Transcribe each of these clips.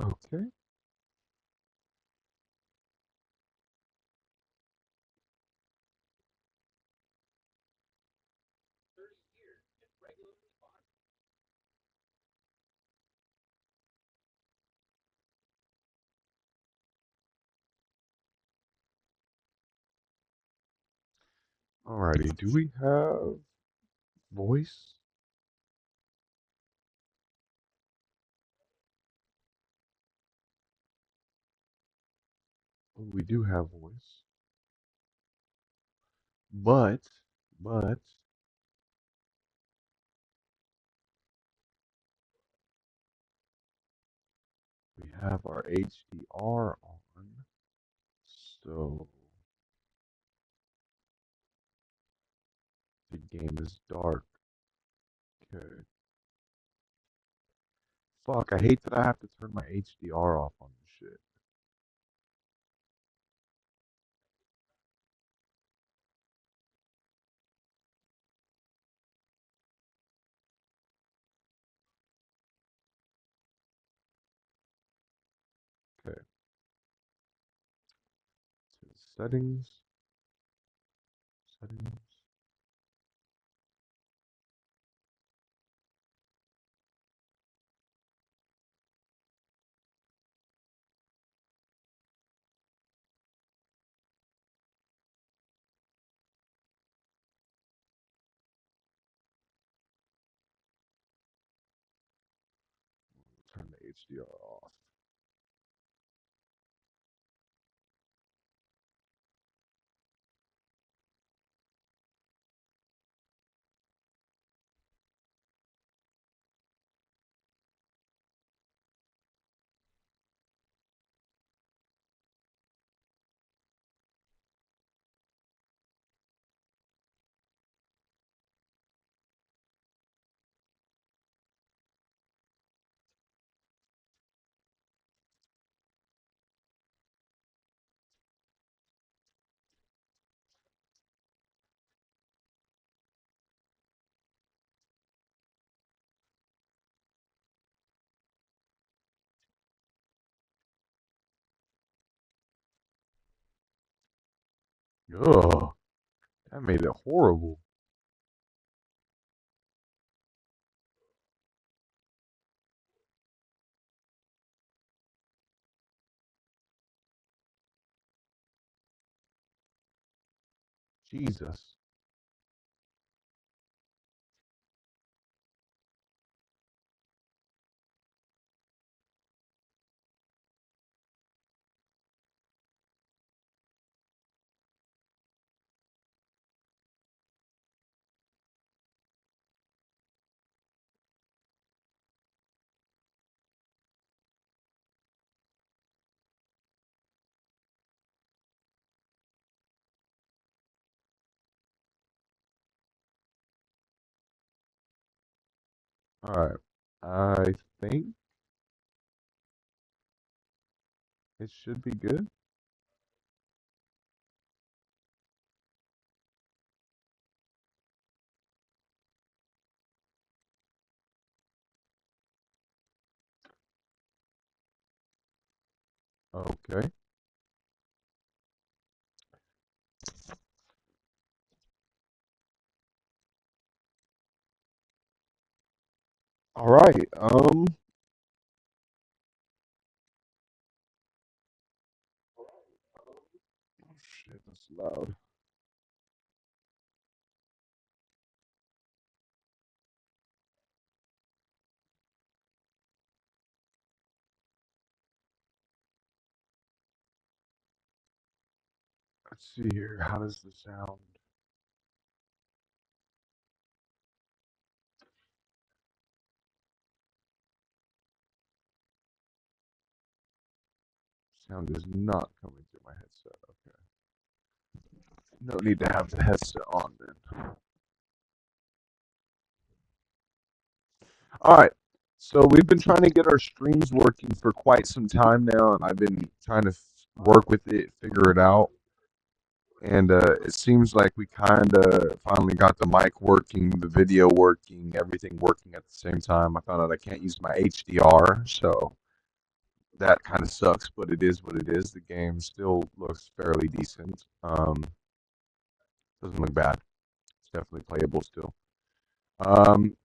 Okay. Alrighty. Do we have voice? Oh, we do have voice. But, but we have our HDR on. So the game is dark. Okay. Fuck, I hate that I have to turn my HDR off on this shit. Okay. So settings, settings. Turn the HDR off. Ugh, that made it horrible. Jesus. Alright. I think it should be good. Okay. Alright. Oh shit, that's loud. Let's see here. How does this sound? Sound is not coming through my headset. Okay. No need to have the headset on then. All right. So we've been trying to get our streams working for quite some time now, and I've been trying to work with it, figure it out. And it seems like we kind of finally got the mic working, the video working, everything working at the same time. I found out I can't use my HDR, so that kind of sucks, but it is what it is. The game still looks fairly decent. Doesn't look bad. It's definitely playable still. Um,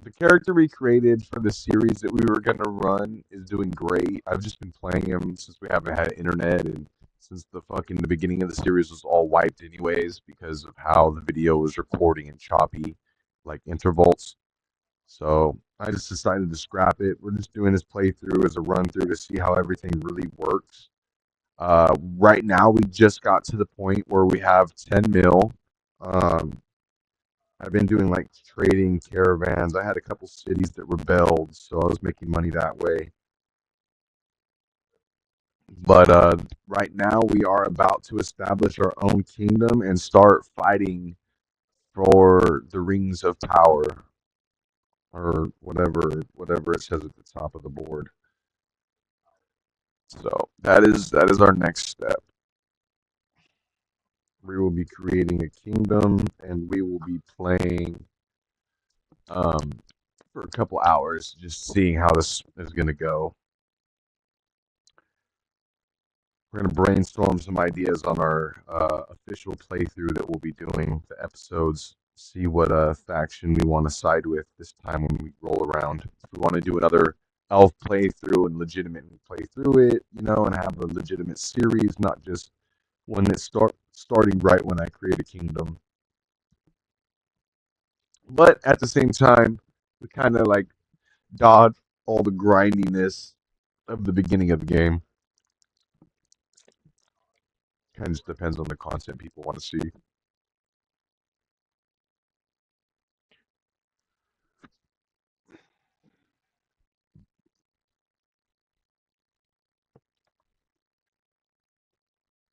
the character we created for the series that we were gonna run is doing great. I've just been playing him since we haven't had internet and since the beginning of the series was all wiped anyways because of how the video was recording in choppy like intervals. So I just decided to scrap it. We're just doing this playthrough as a run through to see how everything really works. Right now, we just got to the point where we have 10 mil. Um, I've been doing like trading caravans. I had a couple cities that rebelled, so I was making money that way. But right now, we are about to establish our own kingdom and start fighting for the rings of power or whatever it says at the top of the board. So that is our next step. We will be creating a kingdom, and we will be playing um, for a couple hours, just seeing how this is going to go. We're going to brainstorm some ideas on our official playthrough that we'll be doing, the episodes, see what faction we want to side with this time when we roll around. If we want to do another elf playthrough and legitimately play through it, and have a legitimate series, not just one that's starting right when I create a kingdom. But at the same time, we kind of like dodge all the grindiness of the beginning of the game. Kind of just depends on the content people want to see.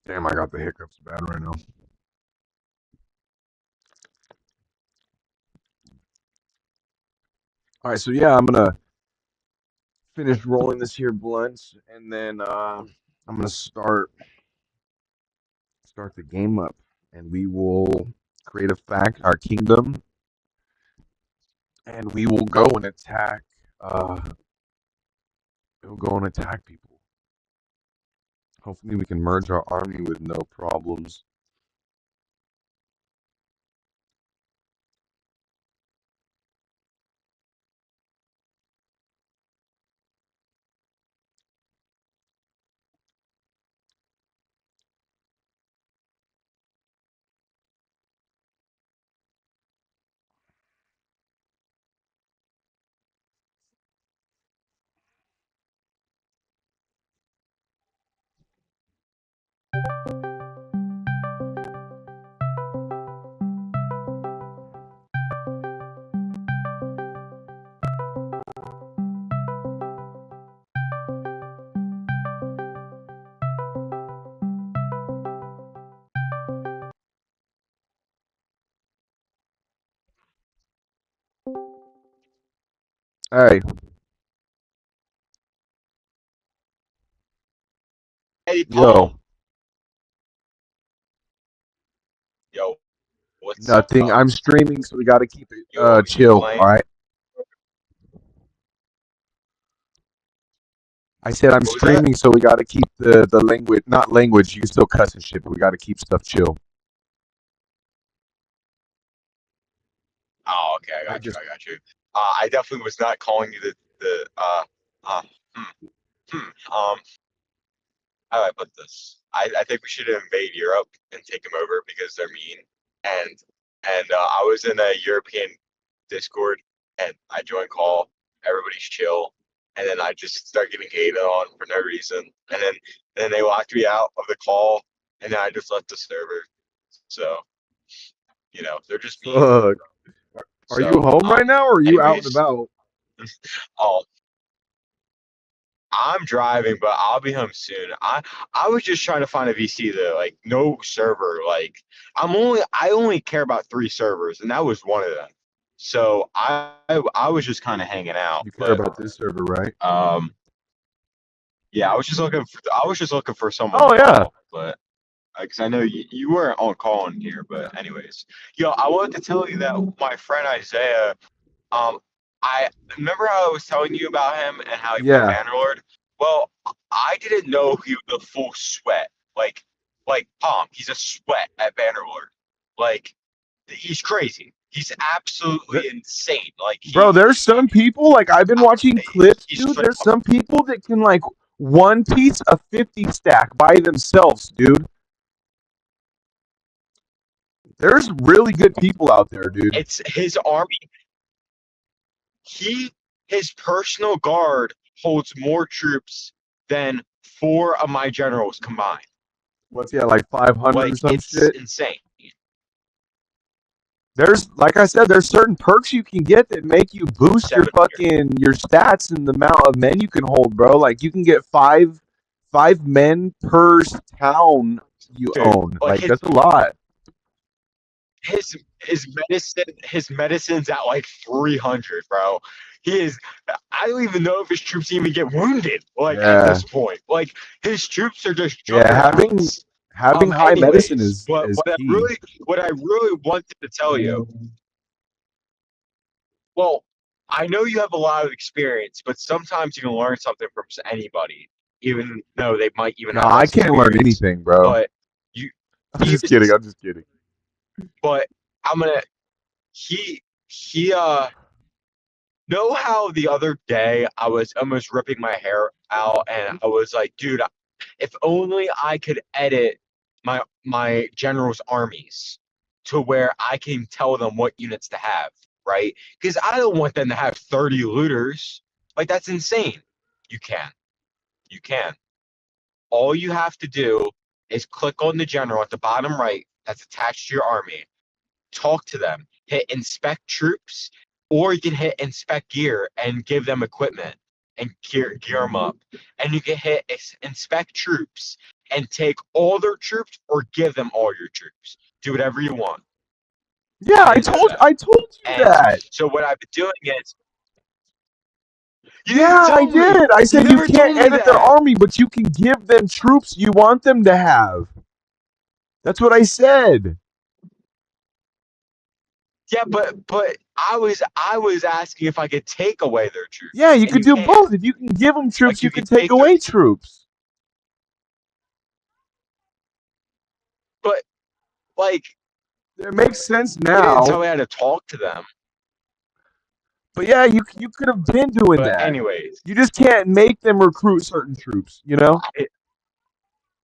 Damn, I got the hiccups bad right now. All right, so yeah, I'm gonna finish rolling this here blunt, and then I'm gonna start the game up, and we will create our kingdom, and we will go and attack. We'll go and attack people. Hopefully, we can merge our army with no problems. All right, Hey yo, Paul, yo, what's nothing. up? I'm streaming, so we got to keep it You chill. All playing? right. I said I'm What was that? streaming, so we got to keep the language, not language. You can still cuss and shit, but we got to keep stuff chill. Oh, okay, I I got you. just I got you. I definitely was not calling you the. Uh, hmm, um, how do I put this? I think we should invade Europe and take them over because they're mean. And I was in a European Discord and I joined call. Everybody's chill, and then I just start getting hated on for no reason. And then they locked me out of the call, and then I just left the server. So they're just mean. fuck. Are you So home right now, or are you out and anyways, about? oh, I'm driving, but I'll be home soon. I was just trying to find a VC though, like no server. Like I only care about 3 servers, and that was one of them. So I was just kind of hanging out, You care but about this server, right? um yeah, I was just looking for someone to Oh yeah, call, but because I know you weren't on call in here. But anyways, yo, I wanted to tell you that my friend Isaiah, um, I remember how I was telling you about him and how he played yeah, Bannerlord. Well, I didn't know he was a full sweat. Like Palm, he's a sweat at Vanderlord. Like he's crazy. He's absolutely insane. Like Bro, there's some people, like, I've been watching clips, he's dude. There's some people that can, like, one piece a 50 stack by themselves, dude. There's really good people out there, dude. It's his army. His personal guard holds more troops than 4 of my generals combined. What's like 500 Like or some it's shit? insane. There's, like I said, there's certain perks you can get that make you boost your 700. your stats and the amount of men you can hold, bro. Like you can get five men per town you Dude, own. like Like that's a lot. his medicine's at like 300, bro. He is. I don't even know if his troops even get wounded. Like at Yeah, this point, like his troops are just yeah. juggernauts. Having high medicine Anyways, but is key. what I really wanted to tell you, well, I know you have a lot of experience, but sometimes you can learn something from anybody, even though they might even No, have I less can't learn experience. anything, bro. But you, I'm he just kidding. was, I'm just kidding. but I'm gonna he know how the other day I was almost ripping my hair out and I was like, dude, if only I could edit my general's armies to where I can tell them what units to have, right? Because I don't want them to have 30 looters. Like that's insane. You can. You can. All you have to do is click on the general at the bottom right that's attached to your army, talk to them, hit inspect troops, or you can hit inspect gear and give them equipment and gear them up. And you can hit inspect troops and take all their troops or give them all your troops. Do whatever you want. Yeah, I didn't know that. I told you And that. so what I've been doing is you didn't Yeah, I tell me. did. I You said you never can't told me edit their that. army, but you can give them troops you want them to have. That's what I said. Yeah, but I was asking if I could take away their Yeah, troops, you and could you do can't. both. If you can give them troops, Like you you can could take take their, away troops. but like It makes sense you didn't now. tell me how to talk to them. But yeah, you could have been doing But that. anyways, You just can't make them recruit certain troops, you know? I,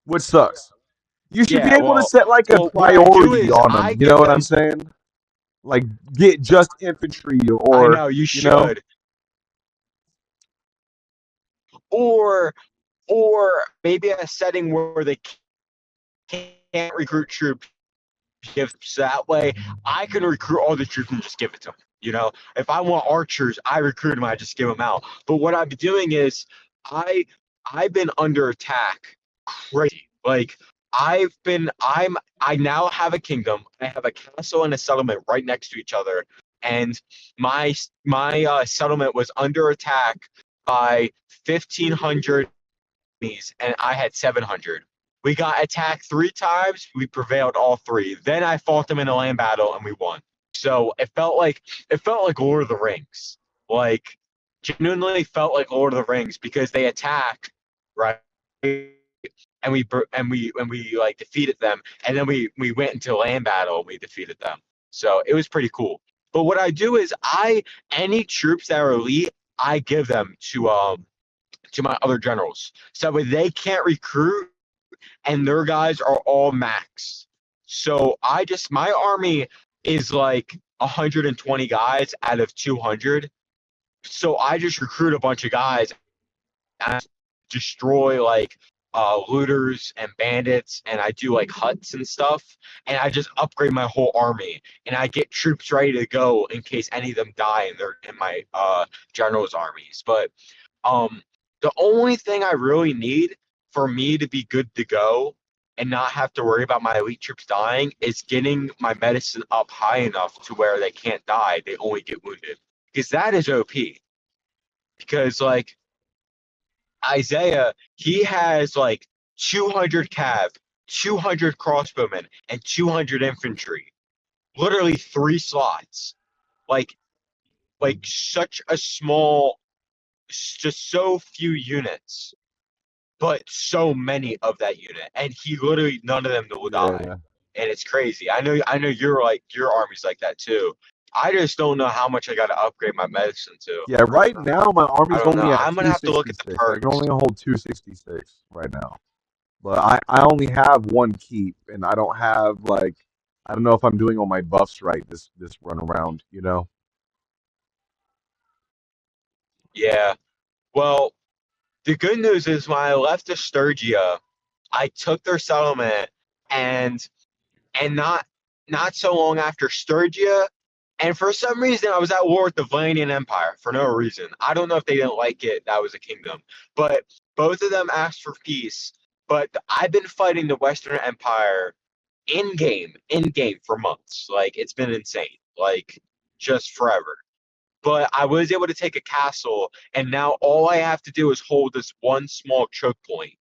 Which sucks. You should be yeah. able to set like a What I do priority is on I them. You give know what I'm them. saying? Like get just infantry I or, know you you know? should, or maybe a setting where they can't recruit troops. So that way I can recruit all the troops and just give it to them. You know, if I want archers, I recruit them. I just give them out. But what I've been doing is I I've been under attack crazy. Like I now have a kingdom. I have a castle and a settlement right next to each other, and my settlement was under attack by 1,500 enemies, and I had 700. We got attacked 3 times. We prevailed all 3. Then I fought them in a land battle, and we won. So it felt like Lord of the Rings. Like genuinely felt like Lord of the Rings because they attack, right? And we like defeated them, and then we went into land battle and we defeated them. So it was pretty cool. But what I do is any troops that are elite, I give them to my other generals. So they can't recruit and their guys are all max. So my army is like 120 guys out of 200. So I just recruit a bunch of guys and I destroy like looters and bandits, and I do like huts and stuff, and I just upgrade my whole army, and I get troops ready to go in case any of them die in my generals armies. But um, the only thing I really need for me to be good to go and not have to worry about my elite troops dying is getting my medicine up high enough to where they can't die, they only get wounded. Because that is OP. Because like Isaiah, he has like 200 cav, 200 crossbowmen, and 200 infantry. Literally 3 slots. Like such a small, just so few units. but so many of that unit, and he literally none of them will die, Yeah. and it's crazy. I know you're like your army's like that too. I just don't know how much I got to upgrade my medicine to. Yeah, right now my I army's don't know. only at I'm gonna have to look at the 266. I can perks. only hold 266 right now. But I only have one keep, and I don't have like I don't know if I'm doing all my buffs right this run around, you know? Yeah. Well, the good news is when I left Sturgia, I took their settlement, and not so long after Sturgia, and for some reason I was at war with the Valian Empire for no reason. I don't know if they didn't like it that was a kingdom, but both of them asked for peace. But I've been fighting the Western Empire in game for months. Like it's been insane, like just forever. But I was able to take a castle, and now all I have to do is hold this one small choke point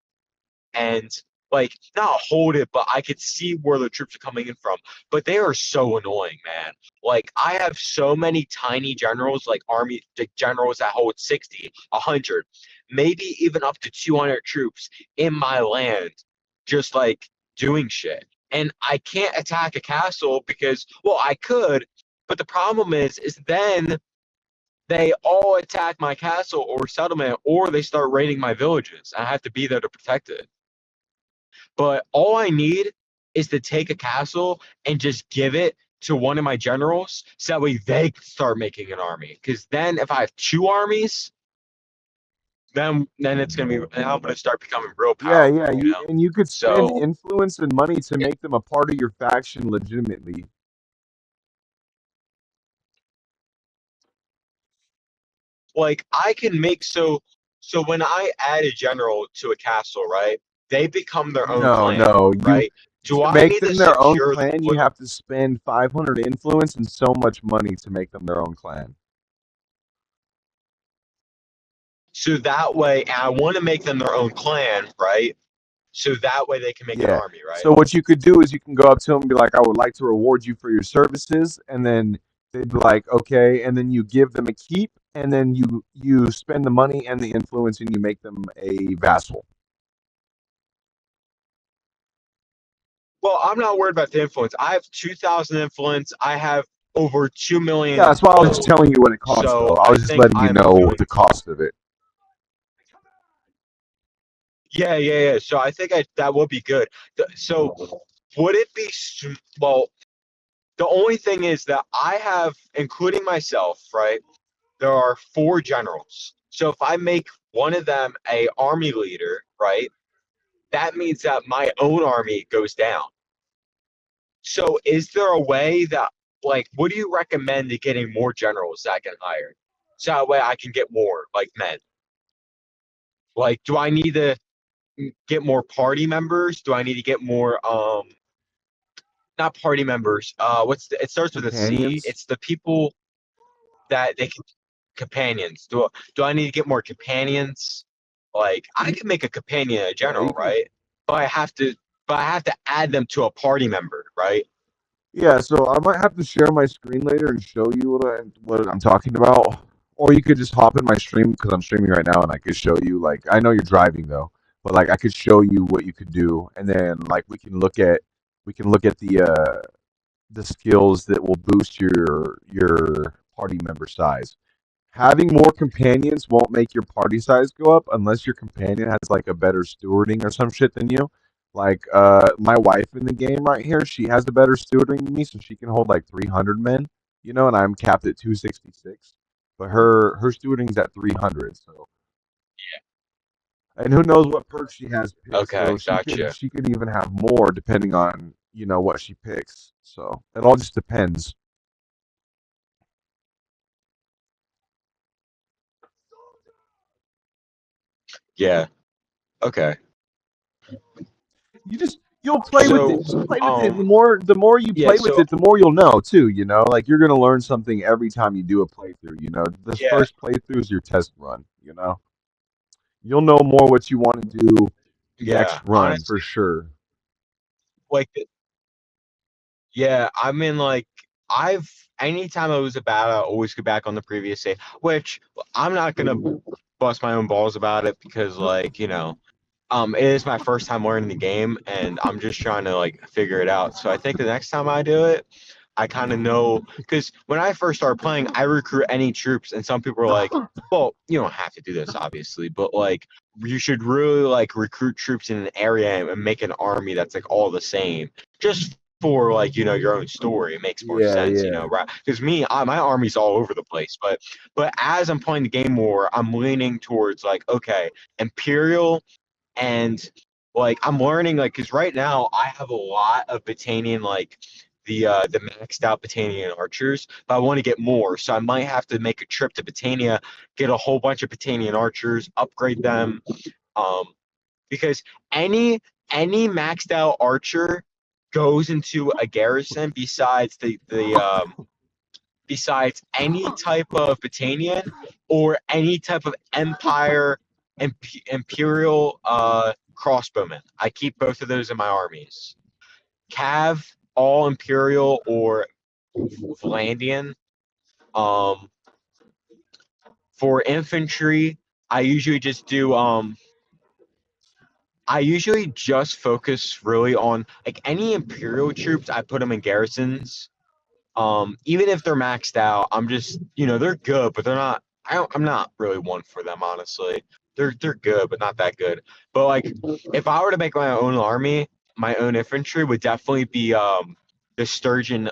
and like not hold it, but I could see where the troops are coming in from. But they are so annoying, man. Like I have so many tiny generals, like army generals that hold 60, 100, maybe even up to 200 troops in my land, just like doing shit. And I can't attack a castle because, well, I could, but the problem is then they all attack my castle or settlement, or they start raiding my villages. I have to be there to protect it. But all I need is to take a castle and just give it to one of my generals so that way they can start making an army. Because then if I have two armies, then it's gonna be then I'm gonna start becoming real Yeah, powerful, yeah, you know? you could spend So influence and money to yeah, make them a part of your faction legitimately. like I can make so when I add a general to a castle, right? They become their own No, clan, no, you right? Do to I make need to them their own secure the clan, you loyal? have to spend 500 influence and so much money to make them their own clan. So that way, and I want to make them their own clan, right? So that way they can make an Yeah. army, right? So what you could do is you can go up to them and be like, "I would like to reward you for your services," and then they'd be like, "Okay," and then you give them a keep, and then you spend the money and the influence, and you make them a vassal. Well, I'm not worried about the influence. I have 2,000 influence. I have over 2 Yeah, million that's why I was just gold. telling you what it costs, though. So I I was just think letting you I'm know doing. the cost of it. Yeah, yeah, yeah. So I think that would be good. So would it be well? The only thing is that I have, including myself, right? There are four generals. So if I make one of them a army leader, right? That means that my own army goes down. So is there a way that like what do you recommend to getting more generals that I can hire? So that way I can get more like men. Like do I need to get more party members? Do I need to get more not party members. What's it starts with a C. Companions? It's the people that they can companions. Do I need to get more companions? Like I can make a companion a Yeah, you general, could. right? But I have to but I have to add them to a party member, right? Yeah, so I might have to share my screen later and show you what I'm talking about, or you could just hop in my stream because I'm streaming right now and I could show you. Like, I know you're driving though, but like I could show you what you could do, and then like we can look at the skills that will boost your party member size. Having more companions won't make your party size go up unless your companion has like a better stewarding or some shit than you. Like my wife in the game right here, she has a better stewarding than me, so she can hold like 300 men, and I'm capped at 266. But her stewarding's at 300, so and who knows what perks she has picked, so Okay, she could gotcha. she could even have more depending on what she picks. So it all just depends. Yeah. Okay. You'll play with it. So Just play with it. The um more you yeah, play with so it, the more you'll know too. Like you're gonna learn something every time you do a playthrough. This yeah, first playthrough is your test run. You'll know more what you want to do yeah. next run for Honestly, sure. like yeah, I mean like I've anytime I lose a battle, I always go back on the previous save, which I'm not gonna bust my own balls about it because like, It is my first time learning the game, and I'm just trying to like figure it out. So I think the next time I do it, I kind of know because when I first started playing, I recruit any troops, and some people are like, "Well, you don't have to do this, obviously, but like you should really like recruit troops in an area and make an army that's like all the same, just for like your own story. It makes more Yeah, sense, yeah. right? Because my army's all over the place, but as I'm playing the game more, I'm leaning towards like okay, Imperial and like I'm learning like because right now I have a lot of Batanian like the maxed out Batanian archers, but I want to get more, so I might have to make a trip to Batania, get a whole bunch of Batanian archers, upgrade them, um, because any any maxed out archer goes into a garrison besides any type of Batanian or any type of Empire Imperial crossbowmen. I keep both of those in my armies. Cav, all Imperial or Vlandian. Um, for infantry, I usually just do I usually just focus really on like any Imperial troops. I put them in garrisons. Even if they're maxed out, I'm just they're good, but they're not. I'm not really one for them, honestly. They're good, but not that good. But like, if I were to make my own army, my own infantry would definitely be the Sturgeon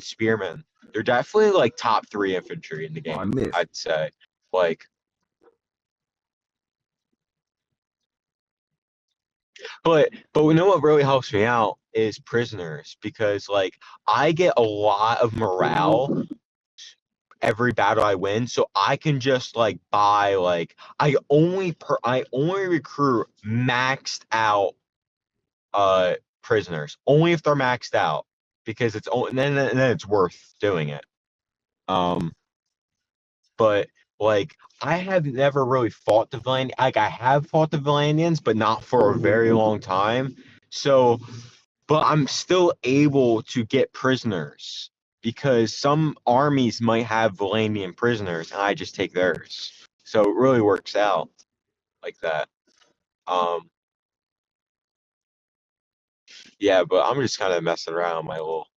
Spearmen. They're definitely like top 3 infantry in the Oh, I game, missed. I'd say. Like, but we know what really helps me out is prisoners because like I get a lot of morale every battle I win, so I can just like buy like I only recruit maxed out prisoners only if they're maxed out because it's only then it's worth doing it. Um, but like I have never really fought the Valand like I have fought the Valandians, but not for a very long time. So but I'm still able to get prisoners because some armies might have Valandian prisoners, and I just take theirs. So it really works out like that. Um, yeah, but I'm just kind of messing around my little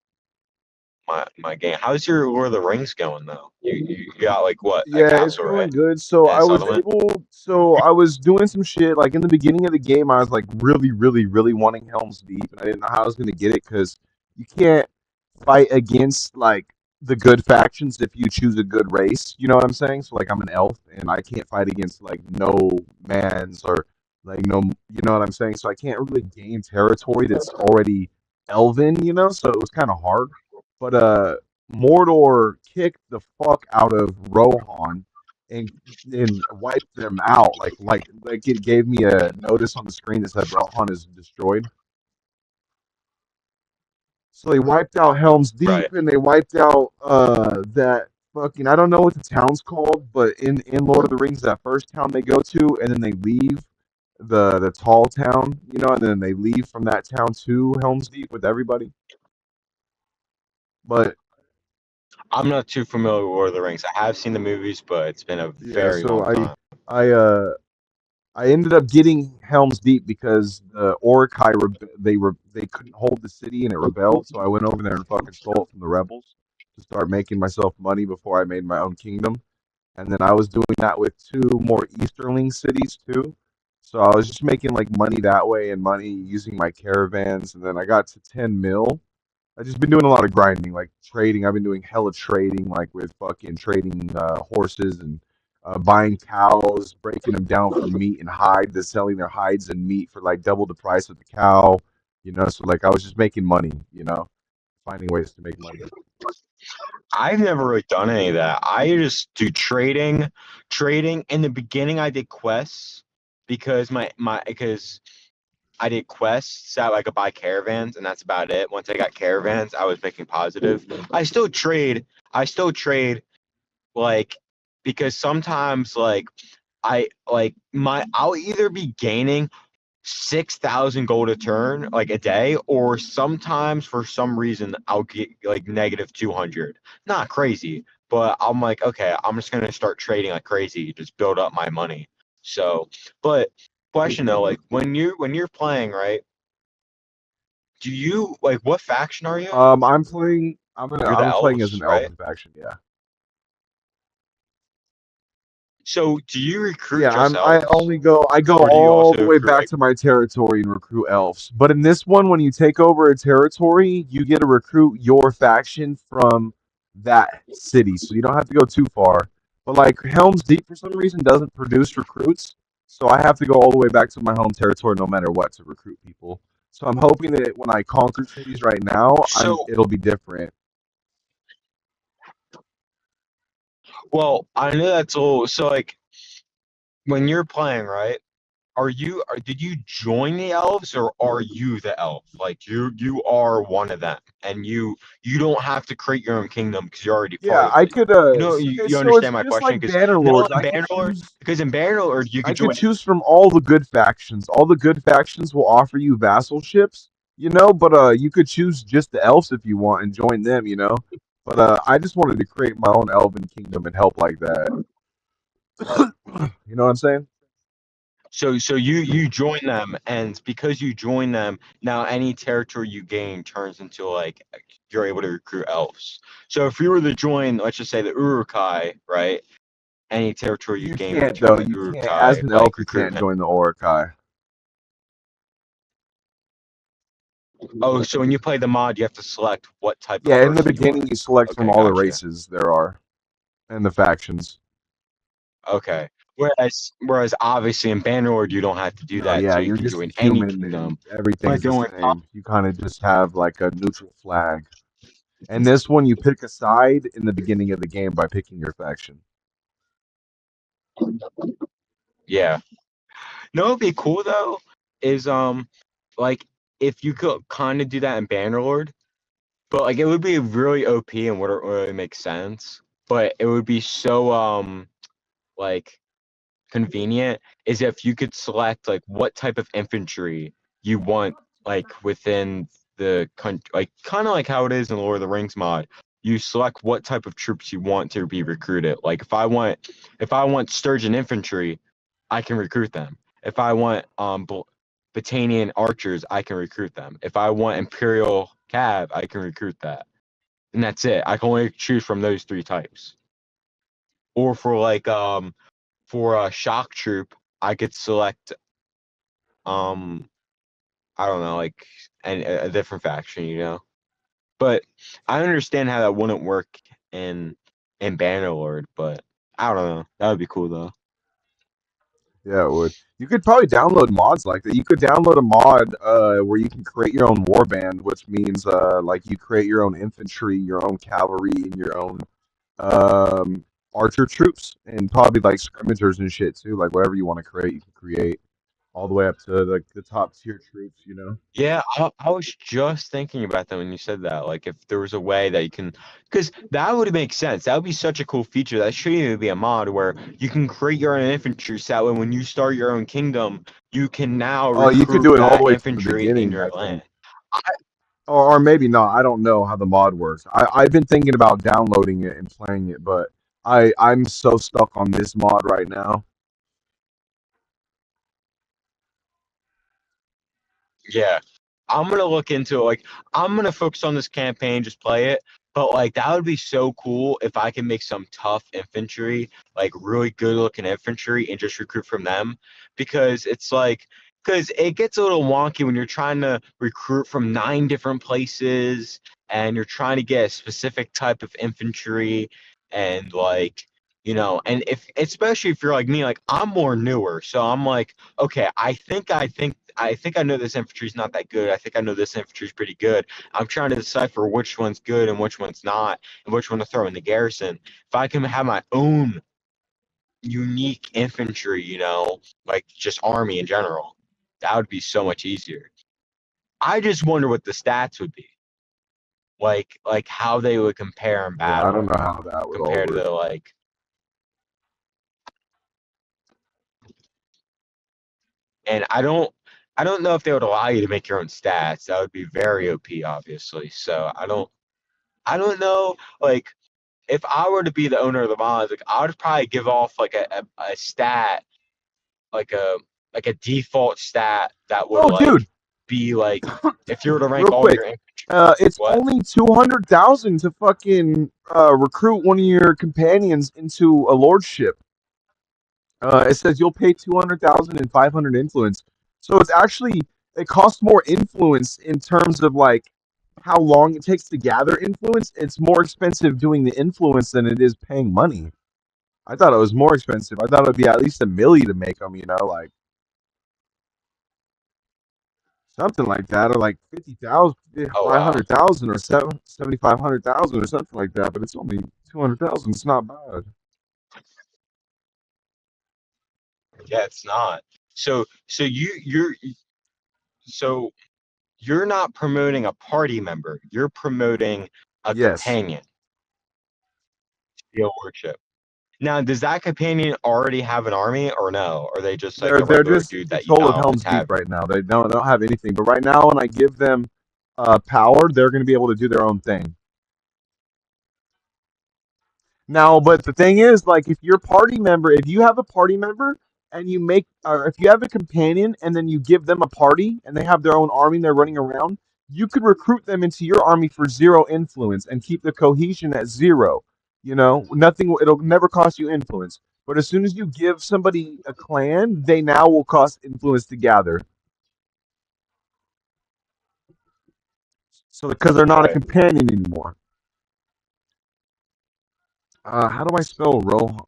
my game. How's your Lord of the Rings going though? You got like what a Yeah, it's castle, going right? good. So And I was settlement. able, so I was doing some shit like in the beginning of the game. I was like really, really, really wanting Helm's Deep, and I didn't know how I was gonna get it because you can't fight against like the good factions if you choose a good race. You know what I'm saying? So like I'm an elf, and I can't fight against like no mans or like no, you know what I'm saying? So I can't really gain territory that's already elven. You know, so it was kind of hard. But Mordor kicked the fuck out of Rohan and wiped them out. Like it gave me a notice on the screen that said Rohan is destroyed. So they wiped out Helm's Right. Deep and they wiped out that fucking I don't know what the town's called, but in Lord of the Rings that first town they go to and then they leave the tall town, you know, and then they leave from that town to Helm's Deep with everybody. But I'm not too familiar with Lord of the Rings. I have seen the movies, but it's been a yeah, very so long time. I uh I ended up getting Helm's Deep because the Orcai they couldn't hold the city and it rebelled. So I went over there and fucking stole it from the rebels to start making myself money before I made my own kingdom. And then I was doing that with 2 more Easterling cities too. So I was just making like money that way and money using my caravans. And then I got to 10 mil. I just been doing a lot of grinding, like trading. I've been doing hella trading, like with fucking trading horses and buying cows, breaking them down for meat and hide, to selling their hides and meat for like double the price of the cow. You know, so like I was just making money. You know, finding ways to make money. I've never really done any of that. I just do trading. Trading in the beginning, I did quests because because I did quests so I could buy caravans, and that's about it. Once I got caravans, I was making positive. I still trade. I still trade like because sometimes like I'll either be gaining 6,000 gold a turn, like a day, or sometimes for some reason I'll get like negative 200. Not crazy, but I'm like, okay, I'm just gonna start trading like crazy, just build up my money. So, but question though, like when you're playing, right? Do you like what faction are you? I'm playing. You're the I'm playing as elves, an right? elven faction. Yeah. So do you recruit Yeah, just I elves, only go I go or do you all also the way recruit back like? to my territory and recruit elves. But in this one, when you take over a territory, you get to recruit your faction from that city. So you don't have to go too far. But like Helm's Deep for some reason doesn't produce recruits. So I have to go all the way back to my home territory no matter what to recruit people. So I'm hoping that when I conquer cities right now, So it'll be different. well, I know that's all. So like when you're playing, right? Did you join the elves or are you the elf? Like you are one of them, and you don't have to create your own kingdom because you're already part Yeah, of I it. could You so it's understand my just question? like Because now Bannerlords. in Bannerlord, you I could could join. choose from all the good factions. All the good factions will offer you vassal ships, but you could choose just the elves if you want and join them. But I just wanted to create my own elven kingdom and help like that. You know what I'm saying? So you join them, and because you join them, now any territory you gain turns into like you're able to recruit elves. So if you were to join, let's just say the Urukai, right? Any territory you You gain would can't turn though. like You can't. As Urukai, an elf, like you recruit can't them. join the Orokai. Oh, so when you play the mod, you have to select what type of Yeah, in the person you want. beginning, you select from Okay, all the gotcha. races there are and the factions. Okay. Whereas obviously in Bannerlord you don't have to do No, that, yeah, so you you're can just a join any human and kingdom. By everything's the going same. You kind of just have like a neutral flag. And this one, you pick a side in the beginning of the game by picking your faction. yeah. No, it'd be cool though, is like if you could kind of do that in Bannerlord, but like it would be really OP and wouldn't really make sense. But it would be so like convenient is if you could select like what type of infantry you want like within the country, like kind of like how it is in Lord of the Rings mod. You select what type of troops you want to be recruited. Like if I want Sturgeon infantry, I can recruit them. If I want Battanian archers, I can recruit them. If I want Imperial cav, I can recruit that. And that's it. I can only choose from those three types. Or for a shock troop, I could select um I don't know, like a different faction. But I understand how that wouldn't work in Bannerlord, but I don't know. That would be cool though. Yeah, it would. You could probably download mods like that. You could download a mod where you can create your own warband, which means like you create your own infantry, your own cavalry, and your own um, archer troops, and probably like scrimmagers and shit too. Like whatever you want to create, you can create all the way up to like the top tier troops. Yeah, I was just thinking about that when you said that. Like, if there was a way that you can, because that would make sense. That would be such a cool feature. That should even be a mod where you can create your own infantry. So that way, when you start your own kingdom, you can now Oh, you could recruit do it all the that way from the infantry in beginning, I your land. think. Or maybe not. I don't know how the mod works. I've been thinking about downloading it and playing it, but I'm so stuck on this mod right now. Yeah. I'm gonna look into it. Like, I'm gonna focus on this campaign, just play it. But like, that would be so cool if I can make some tough infantry, like really good looking infantry, and just recruit from them. Because it's like, because it gets a little wonky when you're trying to recruit from 9 different places, and you're trying to get a specific type of infantry, and like. And if especially if you're like me, like I'm more newer, so I'm like, okay, I think I know this infantry's not that good. I think I know this infantry's pretty good. I'm trying to decipher which one's good and which one's not, and which one to throw in the garrison. If I can have my own unique infantry, like just army in general, that would be so much easier. I just wonder what the stats would be, like how they would compare in Yeah, I don't battle know how that would all compared to work. the like. And I don't know if they would allow you to make your own stats. That would be very OP, obviously. So I don't know. Like, if I were to be the owner of the mods, like I would probably give off like a stat like a like a default stat that would Oh, dude, like be like if you were to rank real all quick. your infantry. It's What? only 200,000 to fucking recruit one of your companions into a lordship. It says you'll pay 200,000 and 500 influence. So it's actually it costs more influence in terms of like how long it takes to gather influence. It's more expensive doing the influence than it is paying money. I thought it was more expensive. I thought it would be at least a milli to make them, like something like that, or like 50,000, Oh wow. 500,000, or 7,500,000, or something like that. But it's only 200,000. It's not bad. Yeah, it's not. So you're not promoting a party member. You're promoting a Yes, companion to be a worship. Now, does that companion already have an army or no? Or are they just like a they're regular just in dude that you control of found off the Helm's Deep tab? right now. They don't have anything. But right now, when I give them power, they're going to be able to do their own thing. Now, but the thing is, like, if you have a party member and you make, or if you have a companion and then you give them a party and they have their own army and they're running around, you could recruit them into your army for zero influence and keep the cohesion at zero. Nothing, it'll never cost you influence. But as soon as you give somebody a clan, they now will cost influence to gather. So, because they're not a Right. companion anymore. How do I spell Rohan?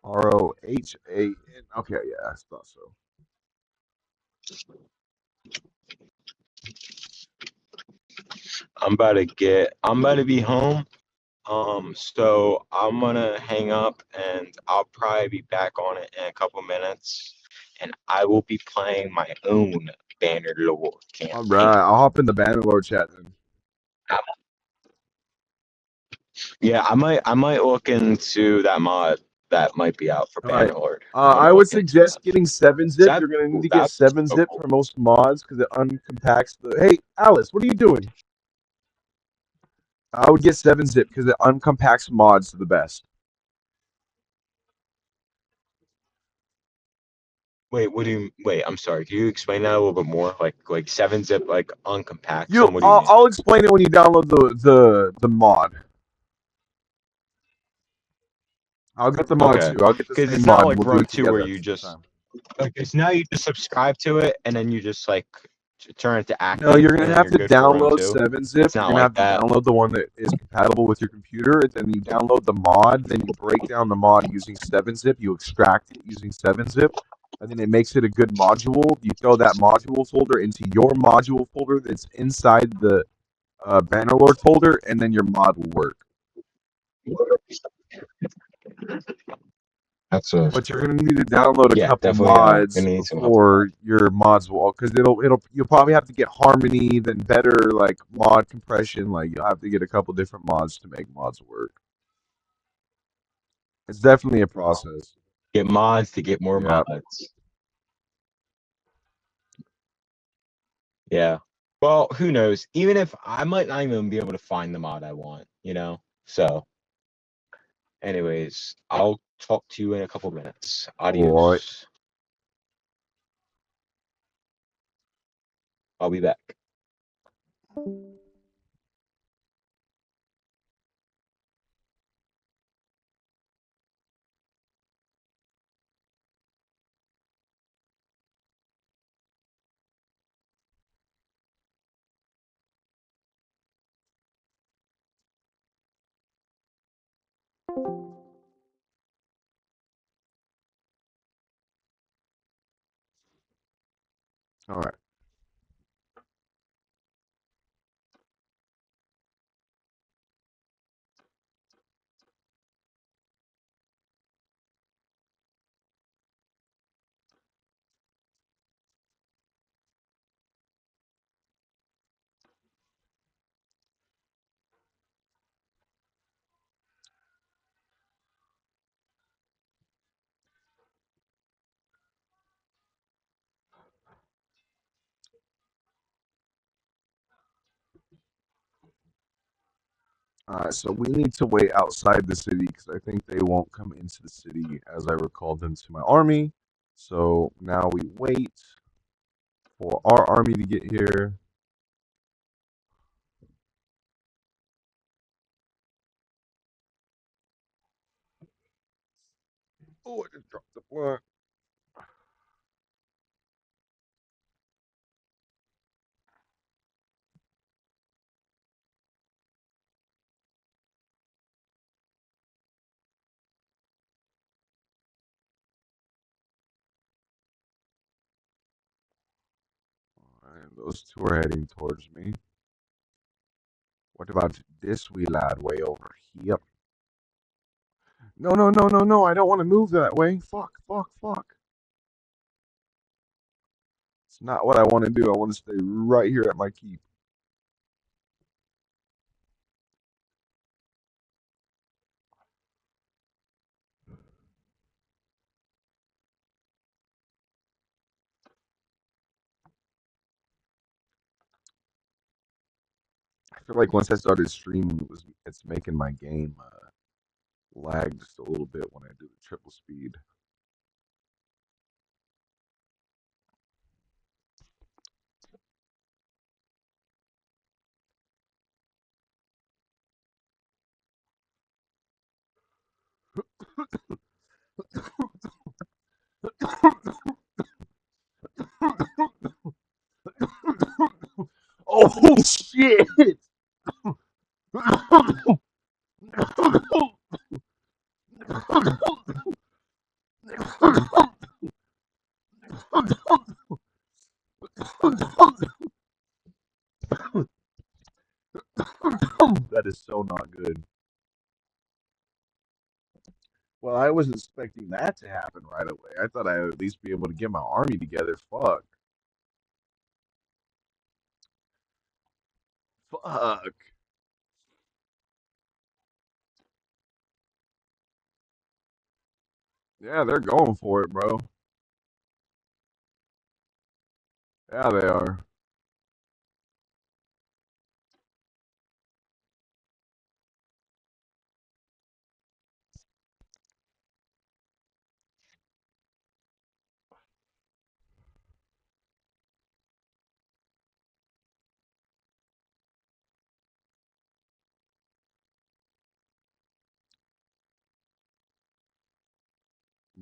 Rohan. Okay, yeah, I thought so. I'm about to be home. So I'm gonna hang up and I'll probably be back on it in a couple minutes. And I will be playing my own Bannerlord All campaign. right, I'll hop in the Bannerlord chat then. Yeah, I might look into that mod that might be out for All right. Bannerlord. I'm I gonna would look into suggest that. getting 7-zip. That You're gonna need cool. to get That's so 7-zip cool. for most mods because it uncompacts the. Hey, Alice, what are you doing? I would get 7-zip because it uncompacts mods to the best. Wait, what do you wait, I'm sorry. Can you explain that a little bit more? Like 7-zip like uncompacts them? What do you mean? I'll explain it when you download the mod. I'll get the mod Okay. too. I'll get the Because same it's not mod and like we'll do Rome it 2 where together at you the same just time. like it's now you just subscribe to it and then you just like turn it to No, active you're and gonna then have you're to good for Rome download 2. 7-zip. It's You're not gonna like have to that. download the one that is compatible with your computer, and then you download the mod. Then you break down the mod using 7-zip. You extract it using 7-zip, and then it makes it a good module. You throw that module folder into your module folder that's inside the Bannerlord folder, and then your mod will work. That's a But you're gonna need to download a yeah, couple definitely mods gonna need some help. before your mods will, because you'll probably have to get Harmony, then better like mod compression. Like you'll have to get a couple different mods to make mods work. It's definitely a process. Get mods to get more Yeah. mods. Yeah. Well, who knows? Even if I might not even be able to find the mod I want, you know? So, anyways, I'll talk to you in a couple minutes. All right. Adios. I'll be back. All right. So we need to wait outside the city because I think they won't come into the city as I recalled them to my army. So now we wait for our army to get here. Oh, I just dropped the blunt. And those two are heading towards me. What about this wee lad way over here? No, no, no, no, no. I don't want to move that way. Fuck, fuck, fuck. It's not what I want to do. I want to stay right here at my keep. I feel like once I started streaming, it's making my game lag just a little bit when I do the triple speed. Oh shit! That is so not good. Well, I was expecting that to happen right away. I thought I'd at least be able to get my army together. Fuck. Fuck. Yeah, they're going for it, bro. Yeah, they are.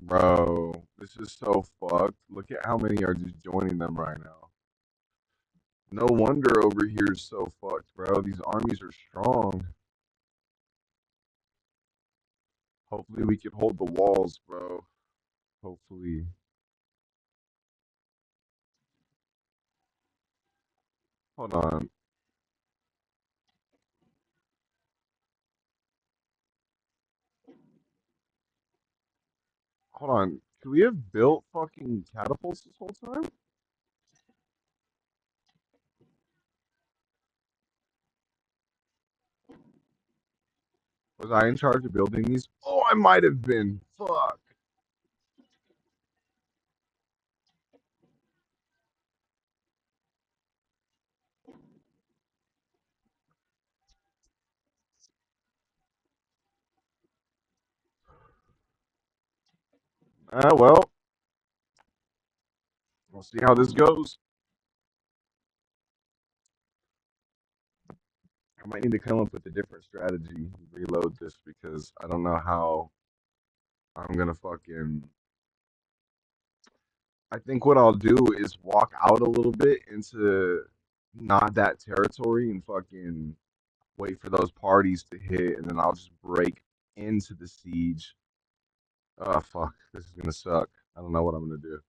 Bro, this is so fucked. Look at how many are just joining them right now. No wonder over here is so fucked, bro. These armies are strong. Hopefully we can hold the walls, bro. Hopefully. Hold on. Hold on. Could we have built fucking catapults this whole time? Was I in charge of building these? Oh, I might have been. Fuck. Well, we'll see how this goes. I might need to come up with a different strategy, reload this because I don't know how I'm gonna fucking. I think what I'll do is walk out a little bit into not that territory and fucking wait for those parties to hit, and then I'll just break into the siege. Oh fuck, this is gonna suck. I don't know what I'm gonna do.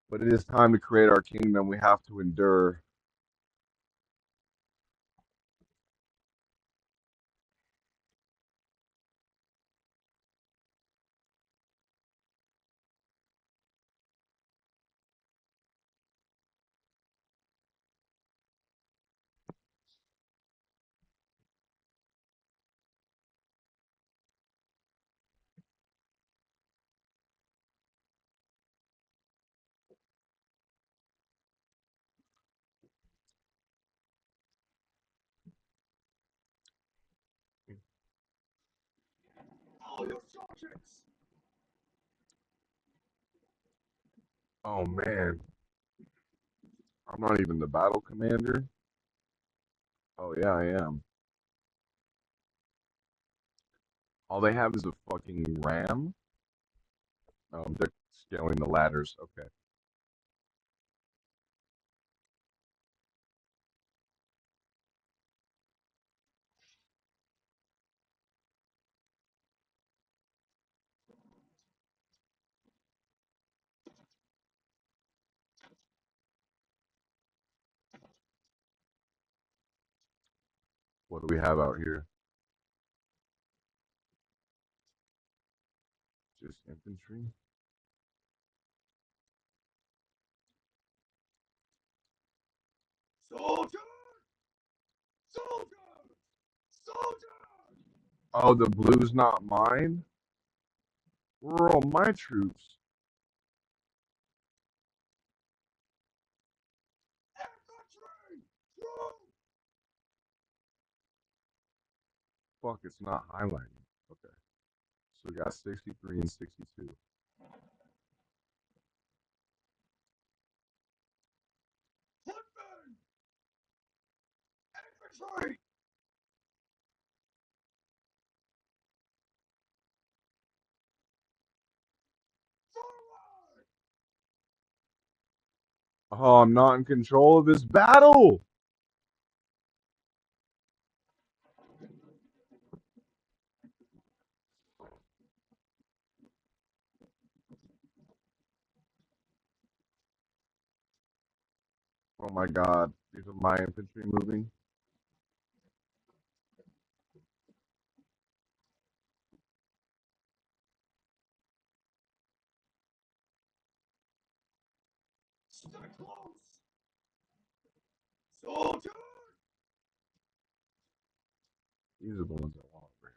But it is time to create our kingdom. We have to endure. Oh man, I'm not even the battle commander. Oh yeah, I am. All they have is a fucking ram. They're scaling the ladders. Okay. What do we have out here? Just infantry. Oh, the blue's not mine? Where are all my troops? Fuck, it's not highlighting. Okay. So we got 63 and 62. Oh, I'm not in control of this battle! Oh my god. These are my infantry moving. These are the ones I want over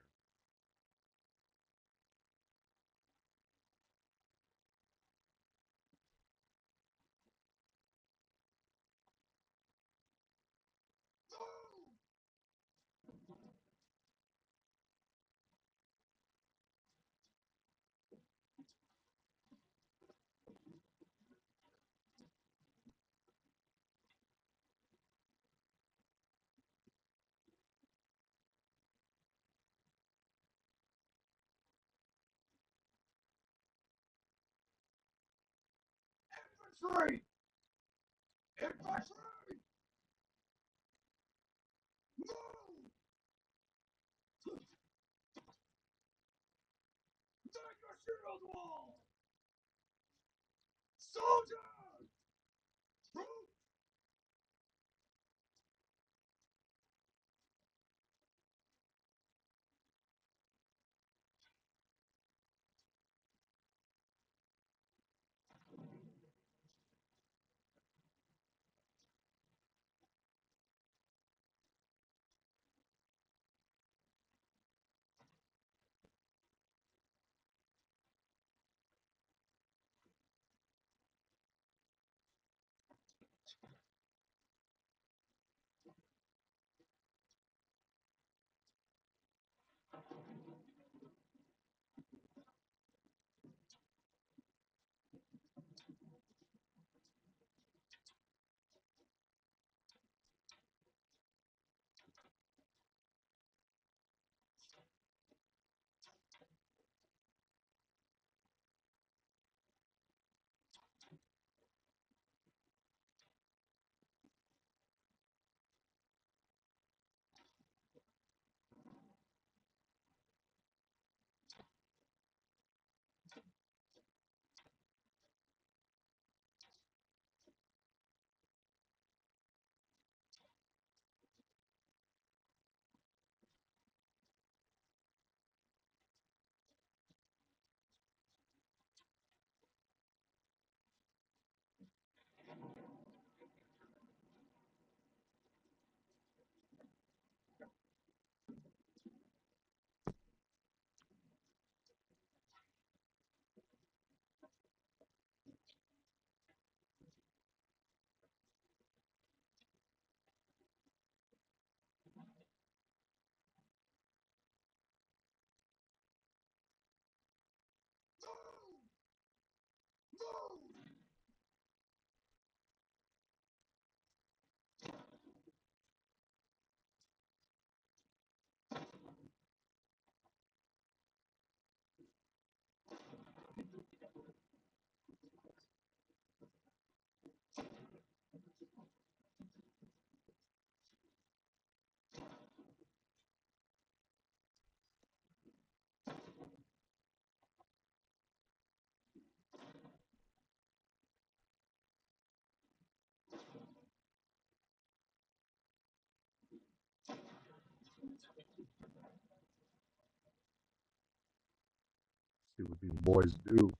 See what these boys do.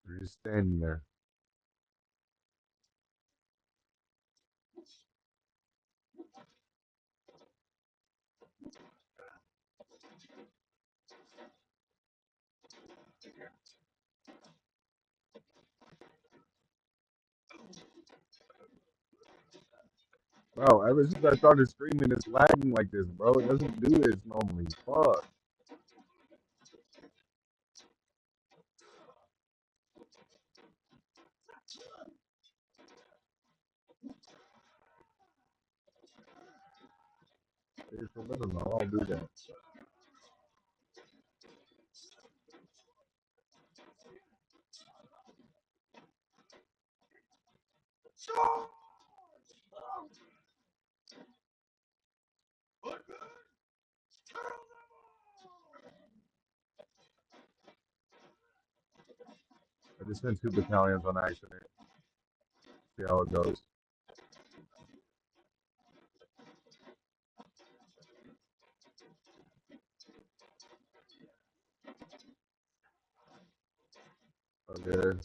They're just standing there. Bro, ever since I started streaming, it's lagging like this, bro. It doesn't do this normally. Fuck. It's a little, no, I'll do that. I just sent 2 battalions on accident. See how it goes. Okay.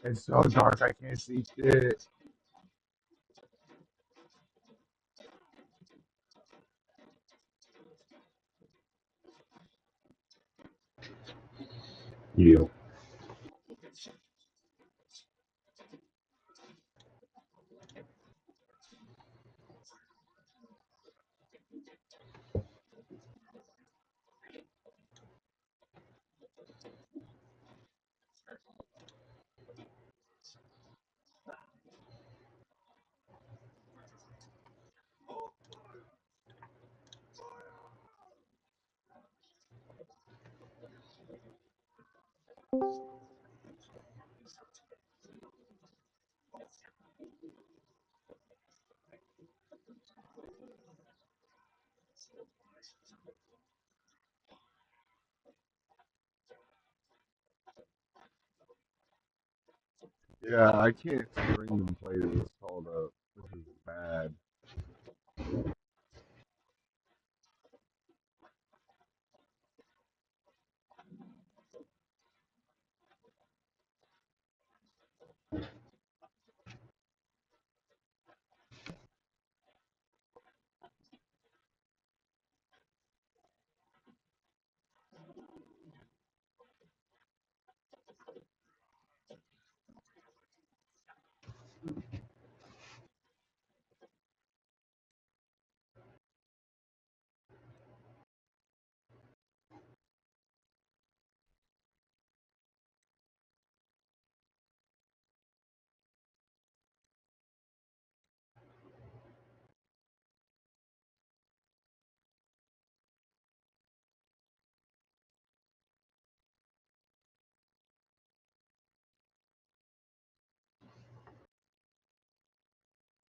It's so dark, I can't see shit. Yeah. Yeah, I can't stream and play this. Hold up. This is bad.